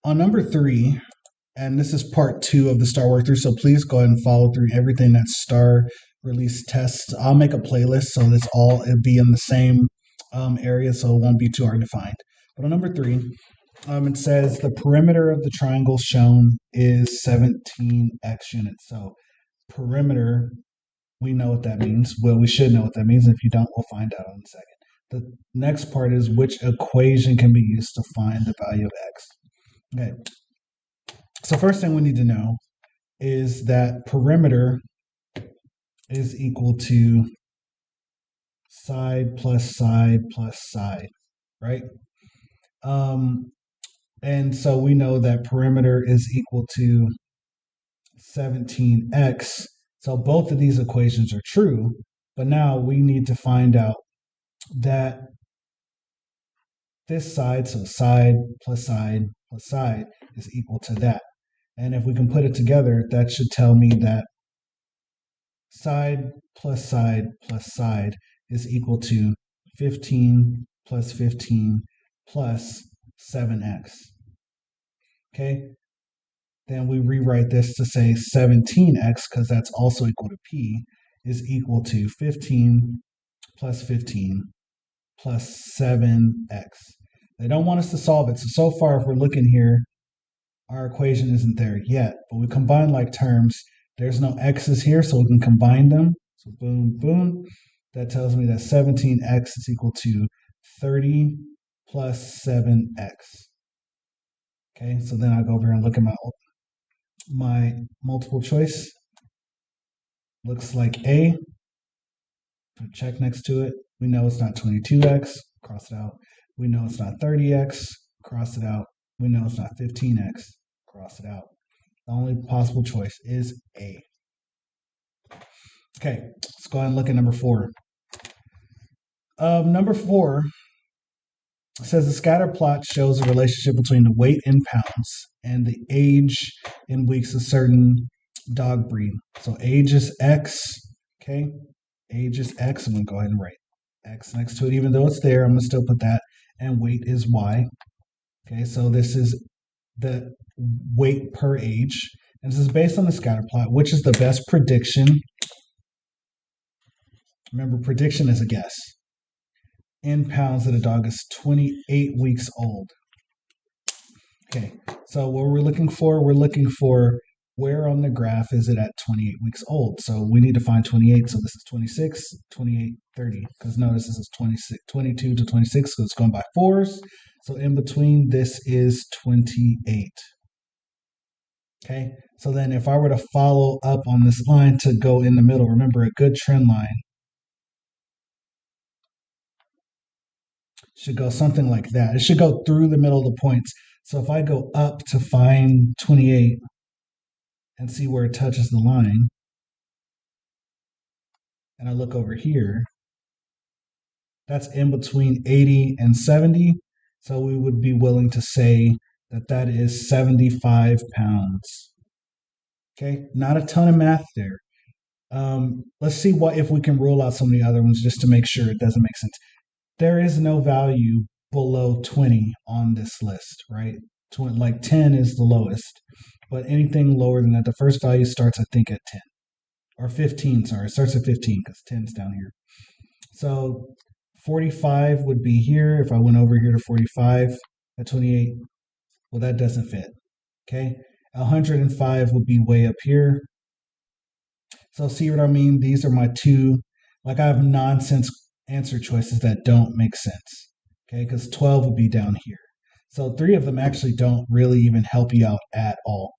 On number 3, and this is part 2 of the STAAR workthrough, so please go ahead and follow through everything that STAAR release tests. I'll make a playlist so it'll be in the same area, so it won't be too hard to find. But on number 3, it says the perimeter of the triangle shown is 17x units. So perimeter, we know what that means. Well, we should know what that means. If you don't, we'll find out in a second. The next part is which equation can be used to find the value of x. Okay. So first thing we need to know is that perimeter is equal to side plus side plus side, right? And so we know that perimeter is equal to 17x. So both of these equations are true, but now we need to find out that this side, so side plus side plus side, is equal to that. And if we can put it together, that should tell me that side plus side plus side is equal to 15 plus 15 plus 7x. Okay, then we rewrite this to say 17x, because that's also equal to p, is equal to 15 plus 15 plus 7x. They don't want us to solve it. So far, if we're looking here, our equation isn't there yet, but we combine like terms. There's no x's here, so we can combine them. So boom, boom. That tells me that 17x is equal to 30 plus 7x. Okay, so then I go over here and look at my multiple choice. Looks like A. Put a check next to it. We know it's not 22x. Cross it out. We know it's not 30x. Cross it out. We know it's not 15x. Cross it out. The only possible choice is A. Okay, let's go ahead and look at number 4. Number 4 says the scatter plot shows a relationship between the weight in pounds and the age in weeks of certain dog breed. So age is X, okay? Age is X. I'm going to go ahead and write X next to it. Even though it's there, I'm going to still put that. And weight is Y. Okay, so this is the weight per age. And this is based on the scatter plot, which is the best prediction. Remember, prediction is a guess. In pounds that a dog is 28 weeks old. Okay, so what we're looking for where on the graph is it at 28 weeks old. So we need to find 28. So this is 26, 28, 30. Because notice this is 26, 22 to 26, so it's going by fours. So in between, this is 28. Okay, so then if I were to follow up on this line to go in the middle, remember a good trend line should go something like that. It should go through the middle of the points. So if I go up to find 28 and see where it touches the line, and I look over here, that's in between 80 and 70. So we would be willing to say that that is 75 pounds. Okay, not a ton of math there. Let's see if we can rule out some of the other ones just to make sure it doesn't make sense. There is no value below 20 on this list, right? Like 10 is the lowest, but anything lower than that, the first value starts, I think, at 10. Or 15, sorry. It starts at 15 because 10 is down here. So 45 would be here. If I went over here to 45 at 28, well, that doesn't fit. Okay? 105 would be way up here. So see what I mean? These are my two, like I have nonsense answer choices that don't make sense. Okay? Because 12 would be down here. So 3 of them actually don't really even help you out at all.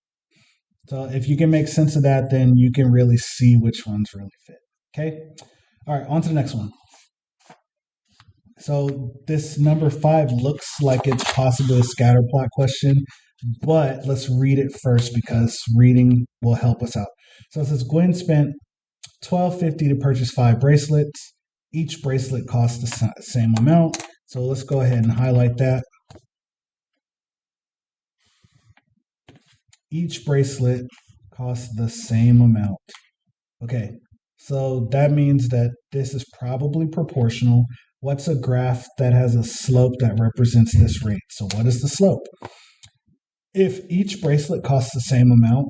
So if you can make sense of that, then you can really see which ones really fit. Okay? All right, on to the next one. So this number 5 looks like it's possibly a scatter plot question, but let's read it first because reading will help us out. So it says Gwen spent $12.50 to purchase 5 bracelets. Each bracelet costs the same amount. So let's go ahead and highlight that. Each bracelet costs the same amount. Okay, so that means that this is probably proportional. What's a graph that has a slope that represents this rate? So what is the slope? If each bracelet costs the same amount,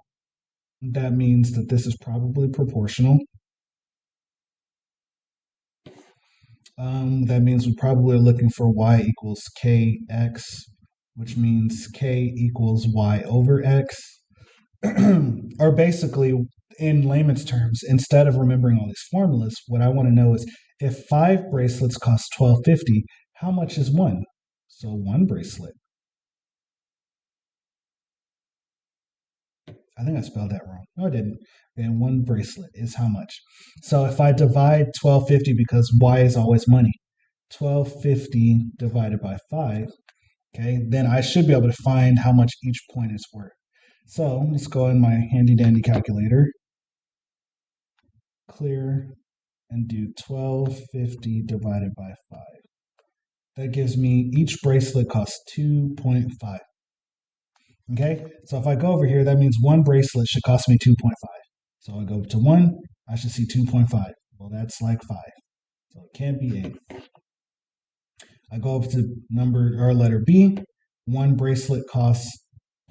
that means that this is probably proportional. That means we probably are looking for y equals kx, which means k equals y over x. Or basically, in layman's terms, instead of remembering all these formulas, what I want to know is if 5 bracelets cost $12.50, how much is one? So one bracelet. I think I spelled that wrong. No, I didn't. And one bracelet is how much? So if I divide 12.50, because y is always money, 12.50 divided by 5, okay, then I should be able to find how much each point is worth. So let's go in my handy dandy calculator, clear, and do 12.50 divided by 5. That gives me each bracelet costs 2.5. Okay, so if I go over here, that means one bracelet should cost me 2.5. So I go to 1, I should see 2.5. Well, that's like 5. So it can't be A. I go up to number or letter B. One bracelet costs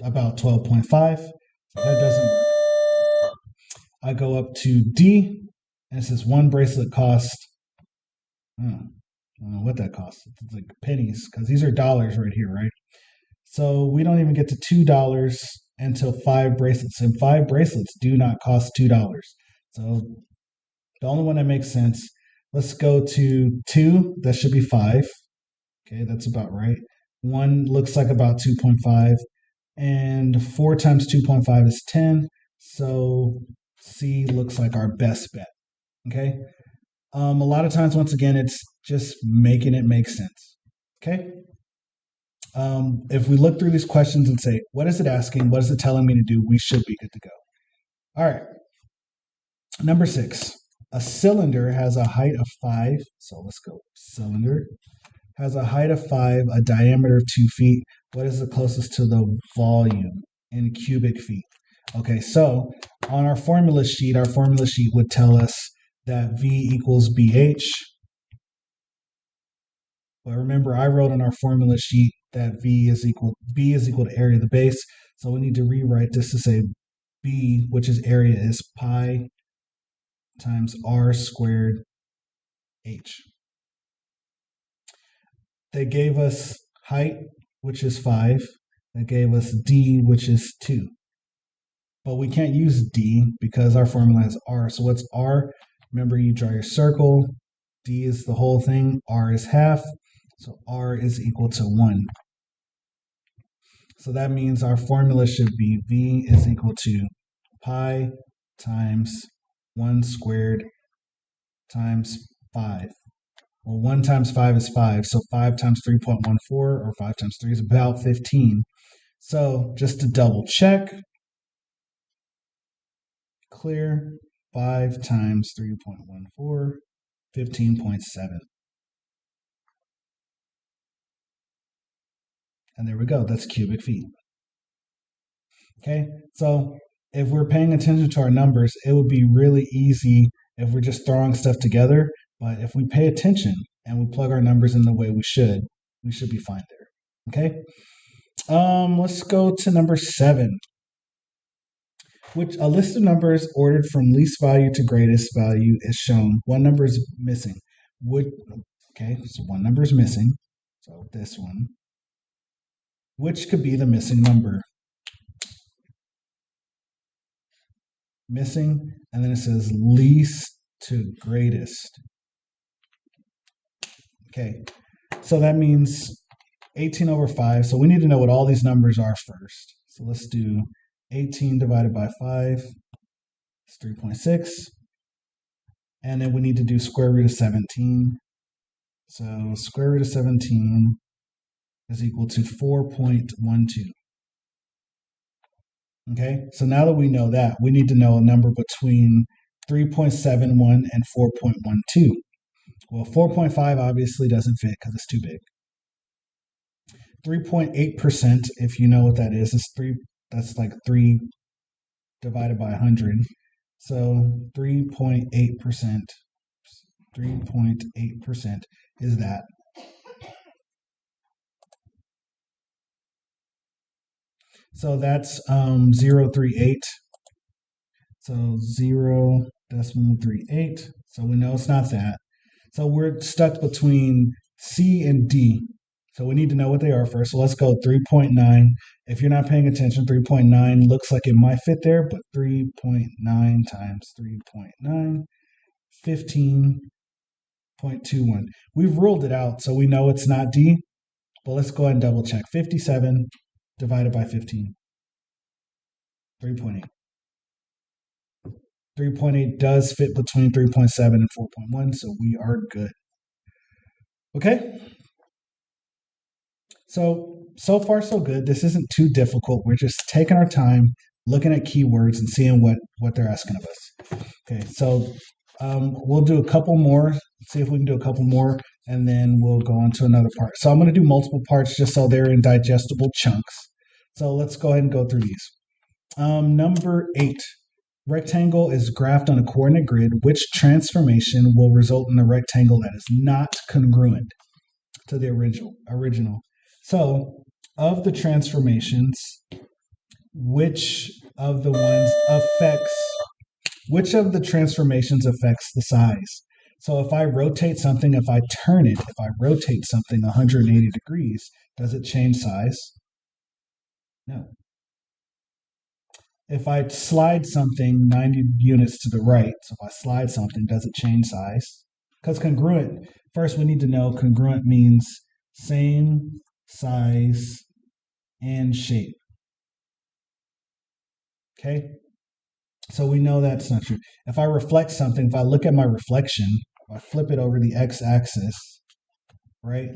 about 12.5. So that doesn't work. I go up to D, and it says one bracelet costs, I don't know what that costs. It's like pennies, because these are dollars right here, right? So we don't even get to $2 until 5 bracelets. And 5 bracelets do not cost $2. So the only one that makes sense, let's go to 2. That should be 5. Okay, that's about right. 1 looks like about 2.5. And 4 times 2.5 is 10. So C looks like our best bet. Okay. A lot of times, once again, it's just making it make sense. Okay. If we look through these questions and say, what is it asking? What is it telling me to do? We should be good to go. All right. Number 6. A cylinder has a height of 5. So let's go. Cylinder has a height of 5, a diameter of 2 feet. What is the closest to the volume in cubic feet? Okay, so on our formula sheet would tell us that V equals BH. But remember, I wrote on our formula sheet that B is equal to area of the base. So we need to rewrite this to say B, which is area, is pi times r squared h. They gave us height, which is 5. They gave us D, which is 2. But we can't use D because our formula is R. So what's R? Remember, you draw your circle. D is the whole thing. R is half. So R is equal to 1. So that means our formula should be V is equal to pi times 1 squared times 5. Well, 1 times 5 is 5. So 5 times 3.14, or 5 times 3 is about 15. So just to double check, clear, 5 times 3.14, 15.7. And there we go. That's cubic feet. Okay, so if we're paying attention to our numbers, it would be really easy if we're just throwing stuff together. But if we pay attention and we plug our numbers in the way we should be fine there. Okay, let's go to number 7. Which a list of numbers ordered from least value to greatest value is shown. One number is missing. Okay, so one number is missing. So this one. Which could be the missing number? Missing, and then it says least to greatest. Okay, so that means 18 over 5. So we need to know what all these numbers are first. So let's do 18 divided by 5. It's 3.6. And then we need to do square root of 17. So square root of 17 is equal to 4.12. Okay, so now that we know that, we need to know a number between 3.71 and 4.12. Well, 4.5 obviously doesn't fit because it's too big. 3.8%, if you know what that is 3. That's like 3 divided by 100. So 3.8% 3.8% is that. So that's 0.38. So 0.38. So we know it's not that. So we're stuck between C and D. So we need to know what they are first. So let's go 3.9. If you're not paying attention, 3.9 looks like it might fit there, but 3.9 times 3.9, 15.21. We've ruled it out, so we know it's not D, but let's go ahead and double check. 57 divided by 15, 3.8. 3.8 does fit between 3.7 and 4.1, so we are good. Okay? So far so good. This isn't too difficult. We're just taking our time, looking at keywords and seeing what they're asking of us. Okay, so we'll do a couple more, see if we can do a couple more, and then we'll go on to another part. So I'm going to do multiple parts just so they're in digestible chunks. So let's go ahead and go through these. Number 8. Rectangle is graphed on a coordinate grid. Which transformation will result in a rectangle that is not congruent to the original? So, of the transformations, which of the transformations affects the size? So if I rotate something, if I rotate something 180 degrees, does it change size? No. If I slide something 90 units to the right, so if I slide something, does it change size? Because congruent, first we need to know congruent means same size and shape. Okay? So we know that's not true. If I reflect something, if I look at my reflection, if I flip it over the x-axis, right,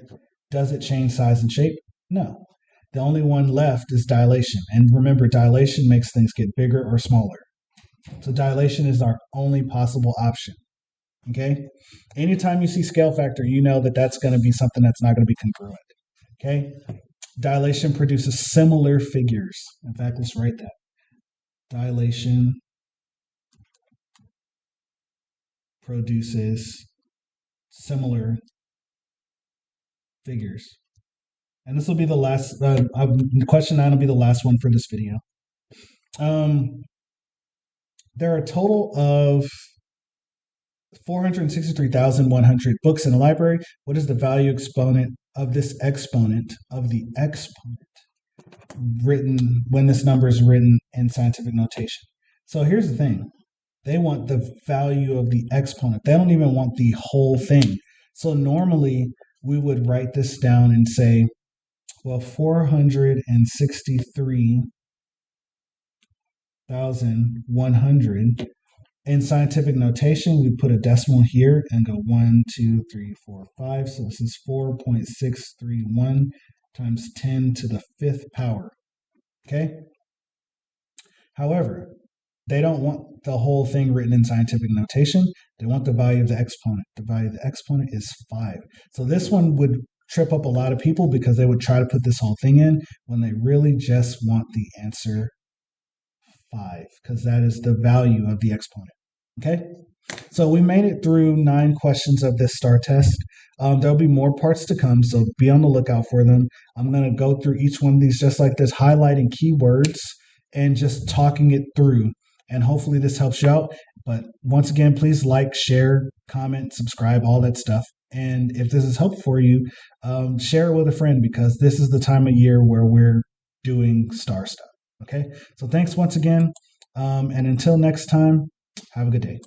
does it change size and shape? No. The only one left is dilation. And remember, dilation makes things get bigger or smaller. So dilation is our only possible option. Okay? Anytime you see scale factor, you know that that's going to be something that's not going to be congruent. Okay? Dilation produces similar figures. In fact, let's write that. Dilation produces similar figures. And this will be the last, question 9 will be the last one for this video. There are a total of 463,100 books in the library. What is the value exponent of this exponent, of the exponent, written when this number is written in scientific notation? So here's the thing. They want the value of the exponent. They don't even want the whole thing. So normally we would write this down and say, well, 463,100. In scientific notation, we put a decimal here and go 1, 2, 3, 4, 5. So this is 4.631 times 10 to the 5th power. Okay? However, they don't want the whole thing written in scientific notation. They want the value of the exponent. The value of the exponent is 5. So this one would trip up a lot of people because they would try to put this whole thing in when they really just want the answer 5, because that is the value of the exponent. Okay? So we made it through 9 questions of this STAAR test. There'll be more parts to come, so be on the lookout for them. I'm going to go through each one of these just like this, highlighting keywords and just talking it through. And hopefully this helps you out. But once again, please like, share, comment, subscribe, all that stuff. And if this is helpful for you, share it with a friend, because this is the time of year where we're doing STAAR stuff. Okay? So thanks once again. And until next time, have a good day.